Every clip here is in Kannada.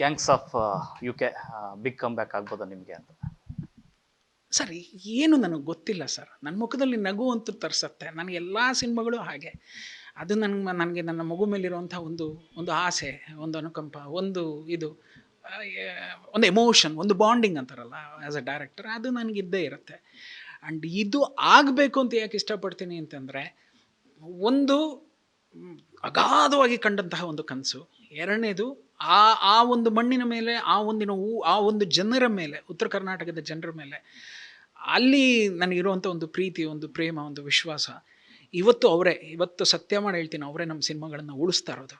Gangs of U K big come back ಆಗ್ಬೋದಾ ನಿಮಗೆ ಅಂತ? ಸರ್ ಏನು ನನಗೆ ಗೊತ್ತಿಲ್ಲ ಸರ್. ನನ್ನ ಮುಖದಲ್ಲಿ ನಗು ಅಂತೂ ತರಿಸತ್ತೆ. ನನಗೆ ಎಲ್ಲ ಸಿನಿಮಾಗಳು ಹಾಗೆ. ಅದು ನನಗೆ ನನ್ನ ಮಗು ಮೇಲಿರುವಂಥ ಒಂದು ಆಸೆ, ಒಂದು ಅನುಕಂಪ, ಒಂದು ಇದು ಒಂದು ಎಮೋಷನ್, ಒಂದು ಬಾಂಡಿಂಗ್ ಅಂತಾರಲ್ಲ ಆ್ಯಸ್ ಎ ಡೈರೆಕ್ಟರ್, ಅದು ನನಗಿದ್ದೇ ಇರುತ್ತೆ. ಆ್ಯಂಡ್ ಇದು ಆಗಬೇಕು ಅಂತ ಯಾಕೆ ಇಷ್ಟಪಡ್ತೀನಿ ಅಂತಂದರೆ, ಒಂದು ಅಗಾಧವಾಗಿ ಕಂಡಂತಹ ಒಂದು ಕನಸು. ಎರಡನೇದು ಆ ಒಂದು ಮಣ್ಣಿನ ಮೇಲೆ, ಆ ಒಂದು ಜನರ ಮೇಲೆ, ಉತ್ತರ ಕರ್ನಾಟಕದ ಜನರ ಮೇಲೆ ಅಲ್ಲಿ ನನಗಿರುವಂಥ ಒಂದು ಪ್ರೀತಿ, ಒಂದು ಪ್ರೇಮ, ಒಂದು ವಿಶ್ವಾಸ. ಇವತ್ತು ಸತ್ಯ ಮಾಡಿ ಹೇಳ್ತೀನಿ, ಅವರೇ ನಮ್ಮ ಸಿನಿಮಾಗಳನ್ನು ಉಳಿಸ್ತಾ ಇರೋದು,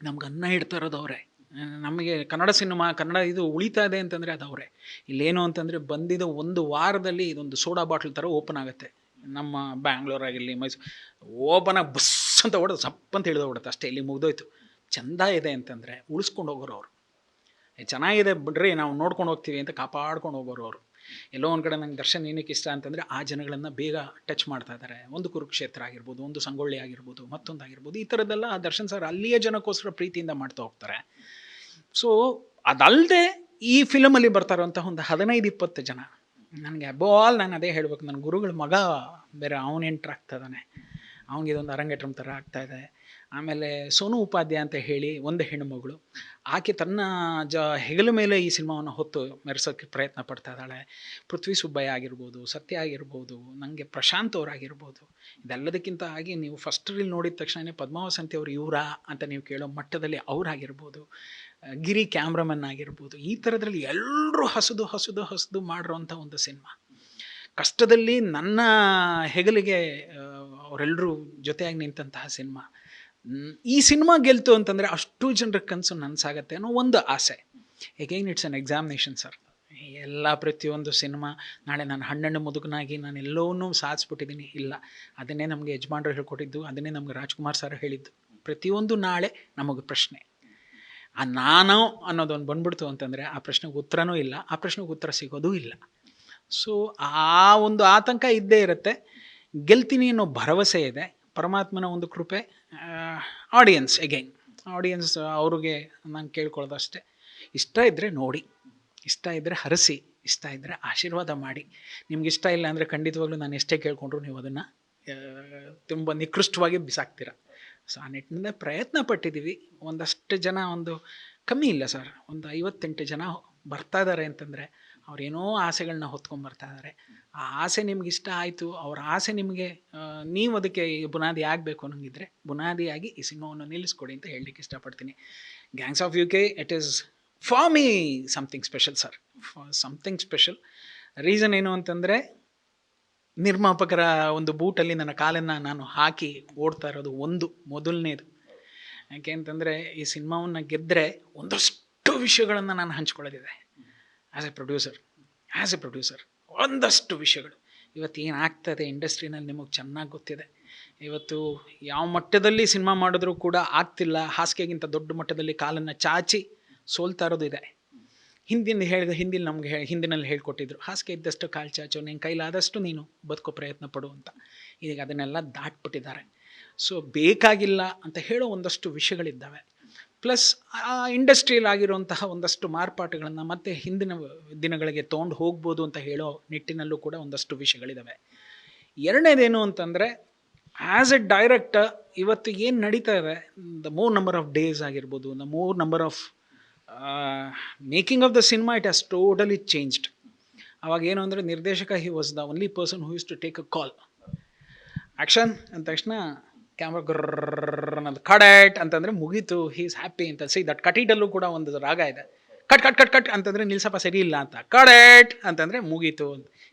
ನಮ್ಗೆ ಅನ್ನ ಇಡ್ತಾ ಇರೋದು ಅವರೇ. ನಮಗೆ ಕನ್ನಡ ಇದು ಉಳಿತಾ ಇದೆ ಅಂತಂದರೆ ಅದು ಅವರೇ. ಇಲ್ಲೇನು ಅಂತಂದರೆ, ಬಂದಿದ್ದ ಒಂದು ವಾರದಲ್ಲಿ ಇದೊಂದು ಸೋಡಾ ಬಾಟ್ಲ್ ಥರ ಓಪನ್ ಆಗುತ್ತೆ. ನಮ್ಮ ಬ್ಯಾಂಗ್ಳೂರಾಗಿರಲಿ, ಮೈಸೂರು, ಓಪನಾಗಿ ಬಸ್ ಅಂತ ಹೊಡೆದು ಸಪ್ ಅಂತ ಹಿಡಿದೋಗ್ಬಿಡುತ್ತೆ ಅಷ್ಟೇ, ಇಲ್ಲಿ ಮುಗ್ದೋಯ್ತು. ಚೆಂದ ಇದೆ ಅಂತಂದರೆ ಉಳಿಸ್ಕೊಂಡು ಹೋಗೋರು ಅವರು. ಚೆನ್ನಾಗಿದೆ ಬಿಡ್ರಿ, ನಾವು ನೋಡ್ಕೊಂಡು ಹೋಗ್ತೀವಿ ಅಂತ ಕಾಪಾಡ್ಕೊಂಡು ಹೋಗೋರು ಅವರು. ಎಲ್ಲೋ ಒಂದು ಕಡೆ ನಂಗೆ ದರ್ಶನ್ ಏನಕ್ಕೆ ಇಷ್ಟ ಅಂತಂದರೆ, ಆ ಜನಗಳನ್ನು ಬೇಗ ಟಚ್ ಮಾಡ್ತಾ ಇದ್ದಾರೆ. ಒಂದು ಕುರುಕ್ಷೇತ್ರ ಆಗಿರ್ಬೋದು, ಒಂದು ಸಂಗೊಳ್ಳಿ ಆಗಿರ್ಬೋದು, ಮತ್ತೊಂದಾಗಿರ್ಬೋದು, ಈ ಥರದ್ದೆಲ್ಲ ದರ್ಶನ್ ಸರ್ ಅಲ್ಲಿಯ ಜನಕ್ಕೋಸ್ಕರ ಪ್ರೀತಿಯಿಂದ ಮಾಡ್ತಾ ಹೋಗ್ತಾರೆ. ಸೊ ಅದಲ್ಲದೆ ಈ ಫಿಲಮಲ್ಲಿ ಬರ್ತಾ ಇರೋಂಥ ಒಂದು 15-20 ಜನ, ನನಗೆ ಅಬೋಲ್ ನಾನು ಅದೇ ಹೇಳ್ಬೇಕು, ನನ್ನ ಗುರುಗಳ ಮಗ ಬೇರೆ ಅವನು ಎಂಟ್ರ್ ಆಗ್ತಾಯಿದ್ದಾನೆ, ಅವನಿಗಿದೊಂದು ಅರಂಗೇಟ್ರಮ್ ಥರ ಆಗ್ತಾಯಿದೆ. ಆಮೇಲೆ ಸೋನು ಉಪಾಧ್ಯಾಯ ಅಂತ ಹೇಳಿ ಒಂದು ಹೆಣ್ಣುಮಗಳು, ಆಕೆ ತನ್ನ ಹೆಗಲ ಮೇಲೆ ಈ ಸಿನಿಮಾವನ್ನು ಹೊತ್ತು ಮೆರೆಸೋಕ್ಕೆ ಪ್ರಯತ್ನ ಪಡ್ತಾ ಇದ್ದಾಳೆ. ಪೃಥ್ವಿ ಸುಬ್ಬಯ್ಯ ಆಗಿರ್ಬೋದು, ಸತ್ಯ ಆಗಿರ್ಬೋದು, ನನಗೆ ಪ್ರಶಾಂತ್ ಅವರಾಗಿರ್ಬೋದು. ಇದೆಲ್ಲದಕ್ಕಿಂತ ಆಗಿ ನೀವು ಫಸ್ಟ್ ರೀಲ್ ನೋಡಿದ ತಕ್ಷಣವೇ ಪದ್ಮಾವಸಂತಿ ಅವರು ಇವರಾ ಅಂತ ನೀವು ಕೇಳೋ ಮಟ್ಟದಲ್ಲಿ ಅವರಾಗಿರ್ಬೋದು, ಗಿರಿ ಕ್ಯಾಮ್ರಾಮನ್ ಆಗಿರ್ಬೋದು, ಈ ಥರದ್ರಲ್ಲಿ ಎಲ್ಲರೂ ಹಸಿದು ಮಾಡಿರೋಂಥ ಒಂದು ಸಿನಿಮಾ. ಕಷ್ಟದಲ್ಲಿ ನನ್ನ ಹೆಗಲಿಗೆ ಅವರೆಲ್ಲರೂ ಜೊತೆಯಾಗಿ ನಿಂತಹ ಸಿನಿಮಾ. ಈ ಸಿನಿಮಾ ಗೆಲ್ತು ಅಂತಂದರೆ ಅಷ್ಟು ಜನರ ಕನಸು ನನಸಾಗತ್ತೆ ಅನ್ನೋ ಒಂದು ಆಸೆ. Again it's an examination sir. ಪ್ರತಿಯೊಂದು ಸಿನಿಮಾ ನಾಳೆ ನಾನು ಹಣ್ಣು ಮುದುಕನಾಗಿ ನಾನು ಎಲ್ಲವನ್ನೂ ಸಾಧಿಸ್ಬಿಟ್ಟಿದ್ದೀನಿ, ಇಲ್ಲ. ಅದನ್ನೇ ನಮಗೆ ಯಜಮಾನ್ರು ಹೇಳ್ಕೊಟ್ಟಿದ್ದು, ಅದನ್ನೇ ನಮಗೆ ರಾಜ್ಕುಮಾರ್ ಸರ್ ಹೇಳಿದ್ದು. ಪ್ರತಿಯೊಂದು ನಾಳೆ ನಮಗೆ ಪ್ರಶ್ನೆ. ಆ ನಾನು ಅನ್ನೋದೊಂದು ಬಂದ್ಬಿಡ್ತು ಅಂತಂದರೆ ಆ ಪ್ರಶ್ನೆಗೆ ಉತ್ತರನೂ ಇಲ್ಲ, ಆ ಪ್ರಶ್ನೆಗೆ ಉತ್ತರ ಸಿಗೋದೂ ಇಲ್ಲ. ಸೊ ಆ ಒಂದು ಆತಂಕ ಇದ್ದೇ ಇರುತ್ತೆ. ಗೆಲ್ತೀನಿ ಅನ್ನೋ ಭರವಸೆ ಇದೆ. ಪರಮಾತ್ಮನ ಒಂದು ಕೃಪೆ. ಆಡಿಯನ್ಸ್ ಅವ್ರಿಗೆ ನಾನು ಕೇಳ್ಕೊಳ್ಳೋದಷ್ಟೇ, ಇಷ್ಟ ಇದ್ದರೆ ನೋಡಿ, ಇಷ್ಟ ಇದ್ದರೆ ಹರಸಿ, ಇಷ್ಟ ಇದ್ದರೆ ಆಶೀರ್ವಾದ ಮಾಡಿ. ನಿಮ್ಗೆ ಇಷ್ಟ ಇಲ್ಲ ಅಂದರೆ ಖಂಡಿತವಾಗ್ಲೂ ನಾನು ಎಷ್ಟೇ ಕೇಳ್ಕೊಂಡ್ರು ನೀವು ಅದನ್ನು ತುಂಬ ನಿಕೃಷ್ಟವಾಗಿ ಬಿಸಾಕ್ತೀರ. ಸೊ ಆ ನಿಟ್ಟಿನಿಂದ ಪ್ರಯತ್ನ ಪಟ್ಟಿದ್ದೀವಿ. ಒಂದಷ್ಟು ಜನ, ಒಂದು ಕಮ್ಮಿ ಇಲ್ಲ ಸರ್, ಒಂದು 58 ಜನ ಬರ್ತಾ ಇದ್ದಾರೆ ಅಂತಂದರೆ ಅವ್ರೇನೋ ಆಸೆಗಳನ್ನ ಹೊತ್ಕೊಂಡ್ಬರ್ತಾ ಇದ್ದಾರೆ. ಆ ಆಸೆ ನಿಮ್ಗೆ ಇಷ್ಟ ಆಯಿತು, ಅವ್ರ ಆಸೆ ನಿಮಗೆ, ನೀವು ಅದಕ್ಕೆ ಬುನಾದಿ ಆಗಬೇಕು ಅನ್ನೋಂಗಿದ್ರೆ ಬುನಾದಿಯಾಗಿ ಈ ಸಿನಿಮಾವನ್ನು ನಿಲ್ಲಿಸ್ಕೊಡಿ ಅಂತ ಹೇಳಲಿಕ್ಕೆ ಇಷ್ಟಪಡ್ತೀನಿ. Gangs of U K, it is for me something special sir, something special. Reason ಏನು ಅಂತಂದರೆ, ನಿರ್ಮಾಪಕರ ಒಂದು ಬೂಟಲ್ಲಿ ನನ್ನ ಕಾಲನ್ನು ನಾನು ಹಾಕಿ ಓಡ್ತಾ ಇರೋದು ಮೊದಲನೇದು. ಯಾಕೆ ಅಂತಂದರೆ, ಈ ಸಿನಿಮಾವನ್ನು ಗೆದ್ದರೆ ಒಂದಷ್ಟು ವಿಷಯಗಳನ್ನು ನಾನು ಹಂಚ್ಕೊಳ್ಳೋದಿದೆ. ಆ್ಯಸ್ ಎ ಪ್ರೊಡ್ಯೂಸರ್ ಒಂದಷ್ಟು ವಿಷಯಗಳು. ಇವತ್ತು ಏನಾಗ್ತದೆ ಇಂಡಸ್ಟ್ರಿನಲ್ಲಿ ನಿಮಗೆ ಚೆನ್ನಾಗಿ ಗೊತ್ತಿದೆ. ಇವತ್ತು ಯಾವ ಮಟ್ಟದಲ್ಲಿ ಸಿನಿಮಾ ಮಾಡಿದ್ರೂ ಕೂಡ ಆಗ್ತಿಲ್ಲ, ಹಾಸಿಗೆಗಿಂತ ದೊಡ್ಡ ಮಟ್ಟದಲ್ಲಿ ಕಾಲನ್ನು ಚಾಚಿ ಸೋಲ್ತಾ ಇರೋದು ಇದೆ. ಹಿಂದಿನಲ್ಲಿ ಹೇಳ್ಕೊಟ್ಟಿದ್ರು, ಹಾಸಿಗೆ ಇದ್ದಷ್ಟು ಕಾಲು ಚಾಚು, ನಿನ್ನ ಕೈಲಾದಷ್ಟು ನೀನು ಬದುಕೋ ಪ್ರಯತ್ನ ಪಡು ಅಂತ. ಈಗ ಅದನ್ನೆಲ್ಲ ದಾಟ್ಬಿಟ್ಟಿದ್ದಾರೆ. ಸೊ ಬೇಕಾಗಿಲ್ಲ ಅಂತ ಹೇಳೋ ಒಂದಷ್ಟು ವಿಷಯಗಳಿದ್ದಾವೆ. ಪ್ಲಸ್ ಆ ಇಂಡಸ್ಟ್ರಿಯಲ್ಲಿ ಆಗಿರುವಂತಹ ಒಂದಷ್ಟು ಮಾರ್ಪಾಟುಗಳನ್ನು ಮತ್ತೆ ಹಿಂದಿನ ದಿನಗಳಿಗೆ ತೊಗೊಂಡು ಹೋಗ್ಬೋದು ಅಂತ ಹೇಳೋ ನಿಟ್ಟಿನಲ್ಲೂ ಕೂಡ ಒಂದಷ್ಟು ವಿಷಯಗಳಿದ್ದಾವೆ. ಎರಡನೇದೇನು ಅಂತಂದರೆ, ಆ್ಯಸ್ ಎ ಡೈರೆಕ್ಟರ್ ಇವತ್ತು ಏನು ನಡೀತಾ ಇದೆ, the more number of days ಆಗಿರ್ಬೋದು, the more number of making of the cinema, it has totally changed. ಅವಾಗ ಏನು ಅಂದರೆ, ನಿರ್ದೇಶಕ he was the only person who used to take a call. Action ಅಂದ ತಕ್ಷಣ ಕ್ಯಾಮ್ರಾ ಗರ್ರ್ ಅನ್ನೋದು, ಕಡೆಟ್ ಅಂತಂದರೆ ಮುಗೀತು, ಹೀ ಈಸ್ ಹ್ಯಾಪಿ ಅಂತ. ಸಿ ದಟ್ ಕಟೀಟಲ್ಲೂ ಕೂಡ ಒಂದು ರಾಗ ಇದೆ, ಕಟ್ ಅಂತಂದರೆ ನಿಲ್ಸಪ್ಪ ಸರಿ ಇಲ್ಲ ಅಂತ, ಕಡೆಟ್ ಅಂತಂದರೆ ಮುಗೀತು ಅಂತ.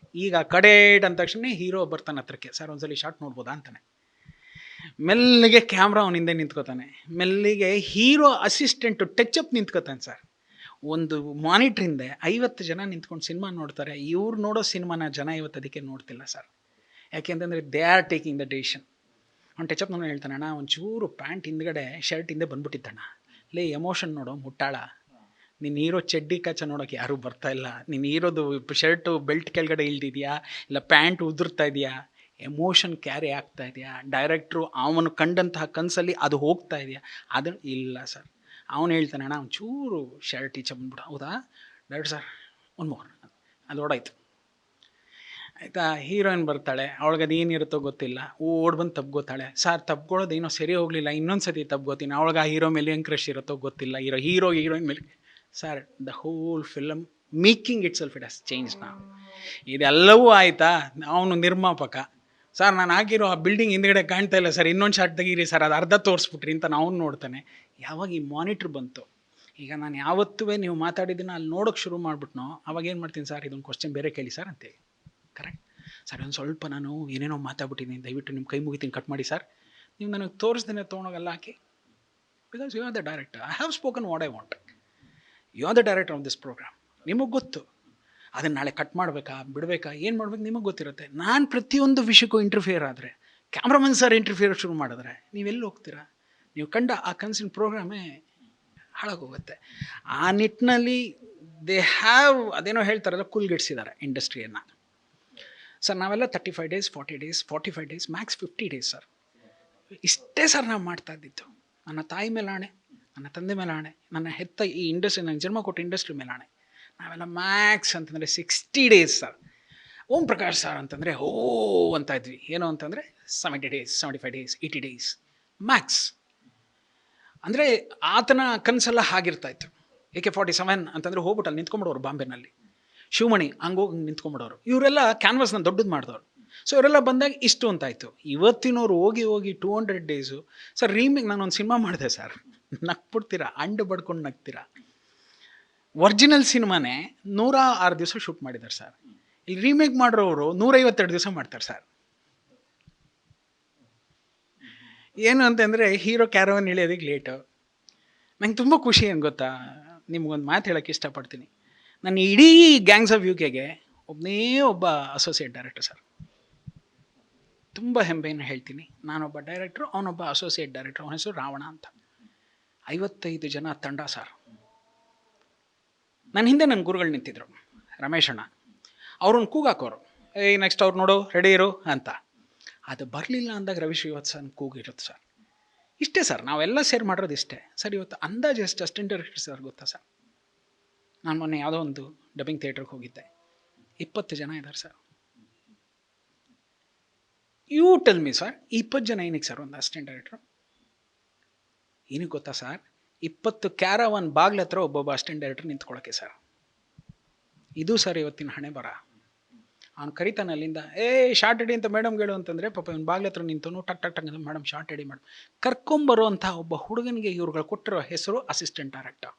ಈಗ ಕಡೆಟ್ ಅಂದ ತಕ್ಷಣ ಹೀರೋ ಬರ್ತಾನೆ ಹತ್ರಕ್ಕೆ, ಸರ್ ಒಂದ್ಸಲಿ ಶಾರ್ಟ್ ನೋಡ್ಬೋದಾ ಅಂತಾನೆ. ಮೆಲ್ಲಿಗೆ ಕ್ಯಾಮ್ರಾ ಅವನಿಂದ ನಿಂತ್ಕೋತಾನೆ, ಮೆಲ್ಲಿಗೆ ಹೀರೋ ಅಸಿಸ್ಟೆಂಟು ಟಚಪ್ ನಿಂತ್ಕೋತಾನೆ ಸರ್. ಒಂದು ಮಾನಿಟ್ರಿಂದ 50 ಜನ ನಿಂತ್ಕೊಂಡು ಸಿನಿಮಾ ನೋಡ್ತಾರೆ. ಇವ್ರು ನೋಡೋ ಸಿನಿಮಾನ ಜನ ಇವತ್ತು ಅದಕ್ಕೆ ನೋಡ್ತಿಲ್ಲ ಸರ್. ಯಾಕೆಂತಂದರೆ they are taking the decision. ಅವ್ನು ಟಚಪ್ ನಾನು ಹೇಳ್ತಾನೆ, ಅಣ್ಣ ಒಂಚೂರು ಪ್ಯಾಂಟ್ ಹಿಂದ್ಗಡೆ ಶರ್ಟ್ ಹಿಂದೆ ಬಂದ್ಬಿಟ್ಟಿದ್ದಣ್ಣ, ಲೇ ಎಮೋಷನ್ ನೋಡೋ ಮುಟ್ಟಾಳ, ನೀನು ಹೀರೋ ಚಡ್ಡಿ ಕಚ್ಚ ನೋಡೋಕೆ ಯಾರೂ ಬರ್ತಾ ಇಲ್ಲ, ನೀನು ಹೀರೋದು ಶರ್ಟು ಬೆಲ್ಟ್ ಕೆಳಗಡೆ ಇಳ್ದಿದೆಯಾ, ಇಲ್ಲ ಪ್ಯಾಂಟ್ ಉದುರ್ತಾ ಇದೆಯಾ, ಎಮೋಷನ್ ಕ್ಯಾರಿ ಆಗ್ತಾ ಇದೆಯಾ, ಡೈರೆಕ್ಟ್ರು ಅವನು ಕಂಡಂತಹ ಕನಸಲ್ಲಿ ಅದು ಹೋಗ್ತಾ ಇದೆಯಾ, ಅದು ಇಲ್ಲ ಸರ್. ಅವನು ಹೇಳ್ತಾನೆ, ಅಣ್ಣ ಒಂಚೂರು ಶರ್ಟ್ ಈಚೆ ಬಂದ್ಬಿಡು. ಹೌದಾ ಡೈರೆಕ್ಟ್ ಸರ್ ಒಂದು ಮೋರ್, ಅದು ಓಡಾಯ್ತು ಆಯಿತಾ. ಹೀರೋಯಿನ್ ಬರ್ತಾಳೆ, ಅವಳಿಗೆ ಅದು ಏನಿರುತ್ತೋ ಗೊತ್ತಿಲ್ಲ, ಓಡ್ ಬಂದು ತಬ್ಗೋತಾಳೆ. ಸರ್ ತಬ್ಕೊಳ್ಳೋದು ಏನೋ ಸರಿ ಹೋಗಲಿಲ್ಲ, ಇನ್ನೊಂದು ಸತಿ ತಬ್ಗೋತೀನಿ. ಅವಳಿಗೆ ಆ ಹೀರೋ ಮೇಲೆ ಏನು ಕ್ರಶ್ ಇರುತ್ತೋ ಗೊತ್ತಿಲ್ಲ, ಹೀರೋಯಿನ್ ಮೇಲೆ. Sir the whole film making it self it has change ನಾವು. ಇದೆಲ್ಲವೂ ಆಯಿತಾ, ಅವನು ನಿರ್ಮಾಪಕ. ಸರ್ ನಾನು ಹಾಕಿರೋ ಆ ಬಿಲ್ಡಿಂಗ್ ಹಿಂದ್ಗಡೆ ಕಾಣ್ತಾ ಇಲ್ಲ ಸರ್, ಇನ್ನೊಂದು ಶಾಟ್ ತೆಗೀರಿ ಸರ್, ಅದು ಅರ್ಧ ತೋರಿಸ್ಬಿಟ್ರಿ ಅಂತ ನಾವು ನೋಡ್ತಾನೆ. ಯಾವಾಗ ಈ ಮಾನಿಟ್ರ್ ಬಂತು, ಈಗ ನಾನು ಯಾವತ್ತೂ ನೀವು ಮಾತಾಡಿದ್ದನ್ನು ಅಲ್ಲಿ ನೋಡೋಕ್ಕೆ ಶುರು ಮಾಡಿಬಿಟ್ನೋ, ಅವಾಗ ಏನು ಮಾಡ್ತೀನಿ ಸರ್, ಇದೊಂದು ಕ್ವಶನ್ ಬೇರೆ ಕೇಳಿ ಸರ್ ಅಂತೇಳಿ. ಕರೆಕ್ಟ್ ಸರ್, ಒಂದು ಸ್ವಲ್ಪ ನಾನು ಏನೇನೋ ಮಾತಾಡ್ಬಿಟ್ಟಿದ್ದೀನಿ, ದಯವಿಟ್ಟು ನಿಮ್ಮ ಕೈ ಮುಗಿತೀನಿ, ಕಟ್ ಮಾಡಿ ಸರ್. ನೀವು ನನಗೆ ತೋರಿಸ್ದೇನೆ ತೊಗೊಂಡೋಗಲ್ಲ ಹಾಕಿ, because you are the director. I have spoken what I want. You are the director of this program. ನಿಮಗೆ ಗೊತ್ತು ಅದನ್ನು ನಾಳೆ ಕಟ್ ಮಾಡಬೇಕಾ ಬಿಡಬೇಕಾ ಏನು ಮಾಡ್ಬೇಕು ನಿಮಗೆ ಗೊತ್ತಿರುತ್ತೆ. ನಾನು ಪ್ರತಿಯೊಂದು ವಿಷಯಕ್ಕೂ ಇಂಟರ್ಫಿಯರ್ ಆದರೆ, ಕ್ಯಾಮ್ರಾಮನ್ ಸರ್ ಇಂಟರ್ಫಿಯರ್ ಶುರು ಮಾಡಿದ್ರೆ ನೀವೆಲ್ಲಿ ಹೋಗ್ತೀರಾ? ನೀವು ಕಂಡ ಆ ಕನಸಿನ ಪ್ರೋಗ್ರಾಮೇ ಹಾಳಾಗೋಗುತ್ತೆ. ಆ ನಿಟ್ಟಿನಲ್ಲಿ ದೇ ಹ್ಯಾವ್ ಅದೇನೋ ಹೇಳ್ತಾರಲ್ಲ, ಕೂಲ್ಗೆಡ್ಸಿದ್ದಾರೆ ಇಂಡಸ್ಟ್ರಿಯನ್ನು. ಸರ್ ನಾವೆಲ್ಲ 35 days 40 days 45 days Max 50 days sir, ಇಷ್ಟೇ ಸರ್ ನಾವು ಮಾಡ್ತಾ ಇದ್ದಿತ್ತು. ನನ್ನ ತಾಯಿ ಮೇಲೆ ಆಣೆ, ನನ್ನ ತಂದೆ ಮೇಲೆ ಆಣೆ, ನನ್ನ ಹೆತ್ತ ಈ ಇಂಡಸ್ಟ್ರಿ, ನನಗೆ ಜನ್ಮ ಕೊಟ್ಟ ಇಂಡಸ್ಟ್ರಿ ಮೇಲೆ ಆಣೆ, ನಾವೆಲ್ಲ ಮ್ಯಾಕ್ಸ್ ಅಂತಂದರೆ 60 days sir. Om Prakash sir ಅಂತಂದರೆ ಅಂತ ಇದ್ವಿ, ಏನು ಅಂತಂದರೆ 70 days 75 days 80 days ಮ್ಯಾಕ್ಸ್. ಅಂದರೆ ಆತನ ಕನಸೆಲ್ಲ ಹಾಗಿರ್ತಾಯಿತ್ತು. AK-47 ಅಂತಂದರೆ ಹೋಗ್ಬಿಟ್ಟು ಅಲ್ಲಿ ನಿಂತ್ಕೊಂಬಿಡೋರು ಬಾಂಬೆನಲ್ಲಿ. ಶಿವಮಣಿ ಹಂಗೋಗಿ ನಿಂತ್ಕೊಂಬಿಡೋರು. ಇವರೆಲ್ಲ ಕ್ಯಾನ್ವಾಸ್ನ ದೊಡ್ಡದು ಮಾಡಿದವರು. ಸೊ ಇವರೆಲ್ಲ ಬಂದಾಗ ಇಷ್ಟು ಅಂತಾಯಿತು. ಇವತ್ತಿನವ್ರು ಹೋಗಿ 200 days ಸರ್. ರೀಮೇಕ್ ನಾನೊಂದು ಸಿನಿಮಾ ಮಾಡಿದೆ ಸರ್, ನಕ್ಬಿಡ್ತೀರಾ, ಅಂಡು ಬಡ್ಕೊಂಡು ನಗ್ತೀರಾ. ಒರಿಜಿನಲ್ ಸಿನಿಮಾನೇ 106 ದಿವಸ ಶೂಟ್ ಮಾಡಿದ್ದಾರೆ ಸರ್. ಇಲ್ಲಿ ರೀಮೇಕ್ ಮಾಡಿರೋರು 152 ದಿವಸ ಮಾಡ್ತಾರೆ ಸರ್. ಏನು ಅಂತಂದರೆ ಹೀರೋ ಕ್ಯಾರವನ್ ಇಳಿಯೋದಕ್ಕೆ ಲೇಟು. ನಂಗೆ ತುಂಬ ಖುಷಿ ಏನು ಗೊತ್ತಾ, ನಿಮ್ಗೊಂದು ಮಾತು ಹೇಳೋಕ್ಕೆ ಇಷ್ಟಪಡ್ತೀನಿ. ನನ್ನ ಇಡೀ ಗ್ಯಾಂಗ್ಸ್ ಆಫ್ UK ಒಬ್ಬ ಅಸೋಸಿಯೇಟ್ ಡೈರೆಕ್ಟರ್ ಸರ್. ತುಂಬ ಹೆಮ್ಮೆಯನ್ನು ಹೇಳ್ತೀನಿ, ನಾನೊಬ್ಬ ಡೈರೆಕ್ಟ್ರು, ಅವನೊಬ್ಬ ಅಸೋಸಿಯೇಟ್ ಡೈರೆಕ್ಟ್ರು. ಅವನ ಹೆಸರು ರಾವಣ ಅಂತ. 55 ಜನ ತಂಡ ಸರ್. ನನ್ನ ಹಿಂದೆ ನನ್ನ ಗುರುಗಳು ನಿಂತಿದ್ರು, ರಮೇಶಣ್ಣ. ಅವ್ರನ್ನ ಕೂಗಾಕೋರು, ಏಯ್ ನೆಕ್ಸ್ಟ್ ಅವ್ರು ನೋಡು ರೆಡಿ ಇರು ಅಂತ. ಅದು ಬರಲಿಲ್ಲ ಅಂದಾಗ ರವಿ ಶ್ರೀವತ್ಸ ಕೂಗಿರುತ್ತೆ ಸರ್. ಇಷ್ಟೇ ಸರ್, ನಾವೆಲ್ಲ ಸೇರಿ ಮಾಡಿರೋದು ಇಷ್ಟೇ ಸರ್. ಇವತ್ತು ಅಂದಾಜು ಎಷ್ಟು ಅಸಿಸ್ಟೆಂಟ್ ಡೈರೆಕ್ಟರ್ ಸರ್ ಗೊತ್ತಾ ಸರ್? ನಾನು ಮೊನ್ನೆ ಯಾವುದೋ ಒಂದು ಡಬ್ಬಿಂಗ್ ಥಿಯೇಟ್ರಿಗೆ ಹೋಗಿದ್ದೆ, 20 ಜನ ಇದ್ದಾರೆ sir. You tell me sir, 20 ಜನ ಏನಕ್ಕೆ ಸರ್ ಒಂದು ಅಸಿಸ್ಟೆಂಟ್ ಡೈರೆಕ್ಟ್ರು? ಏನಕ್ಕೆ ಗೊತ್ತಾ ಸರ್? 20 ಕ್ಯಾರವನ್ ಬಾಗ್ಲ ಹತ್ರ ಒಬ್ಬೊಬ್ಬ ಅಸಿಸ್ಟೆಂಟ್ ಡೈರೆಕ್ಟರ್ ನಿಂತ್ಕೊಳ್ಳೋಕ್ಕೆ ಸರ್. ಇದು ಸರ್ ಇವತ್ತಿನ ಹಣೆ ಬರ. ಅವ್ನು ಕರಿತಾನೆ ಅಲ್ಲಿಂದ, ಶಾರ್ಟ್ ರೆಡಿ ಅಂತ ಮೇಡಮ್ಗೆ ಹೇಳು ಅಂತಂದರೆ, ಪಾಪ ಇವ್ನು ಬಾಗ್ಲ ಹತ್ರ ನಿಂತವನು ಟಕ್ ಟಕ್ ಟಕ್ ಅಂತ ಮೇಡಮ್ ಶಾರ್ಟ್ ರೆಡಿ ಮಾಡಿ ಕರ್ಕೊಂಬರುವಂಥ ಒಬ್ಬ ಹುಡುಗನಿಗೆ ಇವ್ರುಗಳು ಕೊಟ್ಟಿರೋ ಹೆಸರು ಅಸಿಸ್ಟೆಂಟ್ ಡೈರೆಕ್ಟರ್.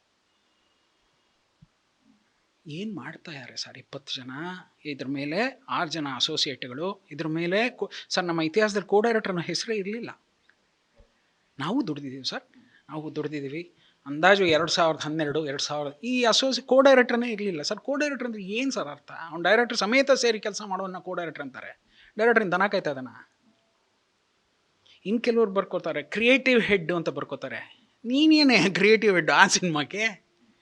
ಏನು ಮಾಡ್ತಾ ಇದ್ದಾರೆ ಸರ್ 20 ಜನ? ಇದ್ರ ಮೇಲೆ 6 ಜನ ಅಸೋಸಿಯೇಟ್ಗಳು, ಇದ್ರ ಮೇಲೆ ಸರ್ ನಮ್ಮ ಇತಿಹಾಸದಲ್ಲಿ ಕೋ ಡೈರೆಕ್ಟರ್ ಅನ್ನೋ ಹೆಸರೇ ಇರಲಿಲ್ಲ. ನಾವು ದುಡ್ದಿದ್ದೀವಿ ಸರ್, ನಾವು ದುಡ್ದಿದ್ದೀವಿ. ಅಂದಾಜು 2012 2000 ಈ ಕೋ ಡೈರೆಕ್ಟರ್ನೇ ಇರಲಿಲ್ಲ ಸರ್. ಕೋ ಡೈರೆಕ್ಟರ್ ಅಂದರೆ ಏನು ಸರ್ ಅರ್ಥ? ಅವ್ನು ಡೈರೆಕ್ಟರ್ ಸಮೇತ ಸೇರಿ ಕೆಲಸ ಮಾಡೋನ್ನ ಕೋ ಡೈರೆಕ್ಟರ್ ಅಂತಾರೆ. ಡೈರೆಕ್ಟ್ರಿಂದ ದನ ಕಾಯ್ತಾ ಇದ್ದಾನ? ಇನ್ನು ಕೆಲವ್ರು ಬರ್ಕೋತಾರೆ ಕ್ರಿಯೇಟಿವ್ ಹೆಡ್ ಅಂತ ಬರ್ಕೋತಾರೆ. ನೀನೇನೇ ಕ್ರಿಯೇಟಿವ್ ಹೆಡ್ ಆ ಸಿನಿಮಾಕ್ಕೆ?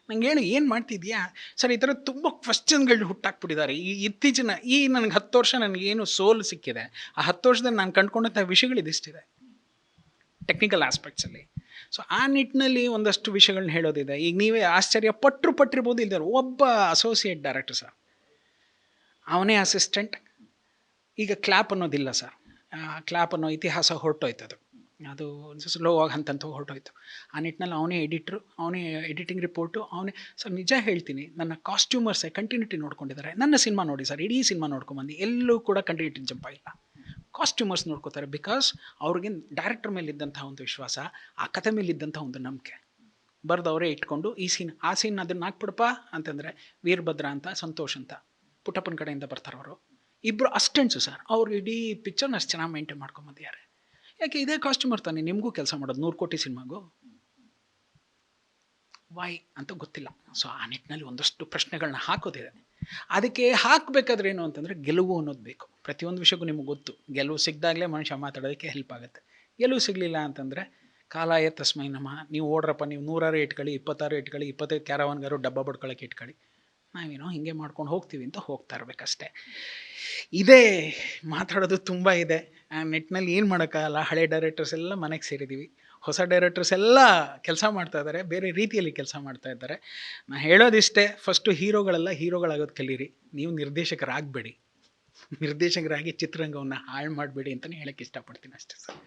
ನಂಗೆ ಹೇಳಿ, ಏನು ಮಾಡ್ತಿದ್ಯಾ ಸರ್? ಈ ಥರ ತುಂಬ ಕ್ವಶನ್ಗಳು ಹುಟ್ಟಾಕ್ಬಿಟ್ಟಿದ್ದಾರೆ ಇತ್ತೀಚಿನ ನನಗೆ 10 ವರ್ಷ ನನಗೇನು ಸೋಲು ಸಿಕ್ಕಿದೆ, ಆ 10 ವರ್ಷದಲ್ಲಿ ನಾನು ಕಂಡುಕೊಂಡಂಥ ವಿಷಯಗಳಿದಿಷ್ಟಿದೆ ಟೆಕ್ನಿಕಲ್ ಆಸ್ಪೆಕ್ಟ್ಸಲ್ಲಿ. ಸೊ ಆ ನಿಟ್ಟಿನಲ್ಲಿ ಒಂದಷ್ಟು ವಿಷಯಗಳನ್ನ ಹೇಳೋದಿದೆ. ಈಗ ನೀವೇ ಆಶ್ಚರ್ಯ ಪಟ್ಟಿರ್ಬೋದು ಇದ್ದಾರೆ. ಒಬ್ಬ ಅಸೋಸಿಯೇಟ್ ಡೈರೆಕ್ಟರ್ ಸರ್, ಅವನೇ ಅಸಿಸ್ಟೆಂಟ್. ಈಗ ಕ್ಲ್ಯಾಪ್ ಅನ್ನೋದಿಲ್ಲ ಸರ್, ಕ್ಲ್ಯಾಪ್ ಅನ್ನೋ ಇತಿಹಾಸ ಹೊರಟೋಯ್ತದು, ಅದು ಸ್ಲೋ ಆಗಿ ಹಂತ ಹೊರಟೋಯ್ತು. ಆ ನಿಟ್ಟಿನಲ್ಲಿ ಅವನೇ ಎಡಿಟ್ರು, ಅವನೇ ಎಡಿಟಿಂಗ್ ರಿಪೋರ್ಟು, ಅವನೇ. ಸರ್ ನಿಜ ಹೇಳ್ತೀನಿ, ನನ್ನ ಕಾಸ್ಟ್ಯೂಮರ್ಸೇ ಕಂಟಿನ್ಯೂಟಿ ನೋಡ್ಕೊಂಡಿದ್ದಾರೆ. ನನ್ನ ಸಿನಿಮಾ ನೋಡಿ ಸರ್, ಇಡೀ ಸಿನಿಮಾ ನೋಡ್ಕೊಂಬಂದು ಎಲ್ಲೂ ಕೂಡ ಕಂಟಿನ್ಯೂಟಿ ಜಂಪ್ ಆಗಿಲ್ಲ. ಕಾಸ್ಟ್ಯೂಮರ್ಸ್ ನೋಡ್ಕೋತಾರೆ, ಬಿಕಾಸ್ ಅವ್ರಿಗೆ ಡೈರೆಕ್ಟರ್ ಮೇಲಿದ್ದಂಥ ಒಂದು ವಿಶ್ವಾಸ, ಆ ಕತೆ ಮೇಲಿದ್ದಂಥ ಒಂದು ನಂಬಿಕೆ. ಬರೆದವರೇ ಇಟ್ಕೊಂಡು ಆ ಸೀನ್ ಅದನ್ನು ಹಾಕ್ಬಿಡಪ್ಪ ಅಂತಂದರೆ, ವೀರಭದ್ರ ಅಂತ ಸಂತೋಷ್ ಅಂತ ಪುಟ್ಟಪ್ಪನ ಕಡೆಯಿಂದ ಬರ್ತಾರವರು. 2 ಅಸಿಸ್ಟೆಂಟ್ಸು ಸರ್, ಅವ್ರು ಇಡೀ ಪಿಕ್ಚರ್ನ ಅಷ್ಟು ಚೆನ್ನಾಗಿ ಮೇಂಟೈನ್ ಮಾಡ್ಕೊಂಬಂದಿದ್ದಾರೆ. ಯಾಕೆ ಇದೇ ಕಾಸ್ಟ್ಯೂಮರ್ ತಾನೆ ನಿಮಗೂ ಕೆಲಸ ಮಾಡೋದು 100 ಕೋಟಿ ಸಿನಿಮಾಗೂ? ವೈ ಅಂತ ಗೊತ್ತಿಲ್ಲ. ಸೊ ಆ ನಿಟ್ಟಿನಲ್ಲಿ ಒಂದಷ್ಟು ಪ್ರಶ್ನೆಗಳನ್ನ ಹಾಕೋದಿದೆ. ಅದಕ್ಕೆ ಹಾಕಬೇಕಾದ್ರೆ ಏನು ಅಂತಂದರೆ, ಗೆಲುವು ಅನ್ನೋದು ಬೇಕು. ಪ್ರತಿಯೊಂದು ವಿಷಯಕ್ಕೂ ನಿಮಗೆ ಗೊತ್ತು, ಗೆಲುವು ಸಿಕ್ಕಿದಾಗಲೇ ಮನುಷ್ಯ ಮಾತಾಡೋದಕ್ಕೆ ಹೆಲ್ಪ್ ಆಗುತ್ತೆ. ಗೆಲುವು ಸಿಗಲಿಲ್ಲ ಅಂತಂದರೆ ಕಾಲಾಯ ತಸ್ಮೈ ನಮಃ. ನೀವು ಓಡ್ರಪ್ಪ, ನೀವು 100 ಇಟ್ಕೊಳ್ಳಿ, 20 ಇಟ್ಕೊಳ್ಳಿ, 25 ಕ್ಯಾರವನ್ಗಾರು ಡಬ್ಬ ಬಡ್ಕೊಳ್ಳೋಕೆ ಇಟ್ಕೊಳ್ಳಿ, ನಾವೇನೋ ಹಿಂಗೆ ಮಾಡ್ಕೊಂಡು ಹೋಗ್ತೀವಿ ಅಂತ ಹೋಗ್ತಾ ಇರಬೇಕಷ್ಟೇ. ಇದೇ ಮಾತಾಡೋದು ತುಂಬ ಇದೆ. ಆ ನಿಟ್ಟಿನಲ್ಲಿ ಏನು ಮಾಡೋಕ್ಕಾಗಲ್ಲ. ಹಳೆ ಡೈರೆಕ್ಟರ್ಸ್ ಎಲ್ಲ ಮನೆಗೆ ಸೇರಿದ್ದೀವಿ, ಹೊಸ ಡೈರೆಕ್ಟರ್ಸ್ ಎಲ್ಲ ಕೆಲಸ ಮಾಡ್ತಾ ಇದ್ದಾರೆ, ಬೇರೆ ರೀತಿಯಲ್ಲಿ ಕೆಲಸ ಮಾಡ್ತಾ ಇದ್ದಾರೆ. ನಾನು ಹೇಳೋದಿಷ್ಟೇ, ಫಸ್ಟು ಹೀರೋಗಳೆಲ್ಲ ಹೀರೋಗಳಾಗೋದು ಕಲೀರಿ, ನೀವು ನಿರ್ದೇಶಕರಾಗಬೇಡಿ, ನಿರ್ದೇಶಕರಾಗಿ ಚಿತ್ರರಂಗವನ್ನು ಹಾಳು ಮಾಡಬೇಡಿ ಅಂತಲೇ ಹೇಳೋಕ್ಕೆ ಇಷ್ಟಪಡ್ತೀನಿ ಅಷ್ಟೇ ಸರ್.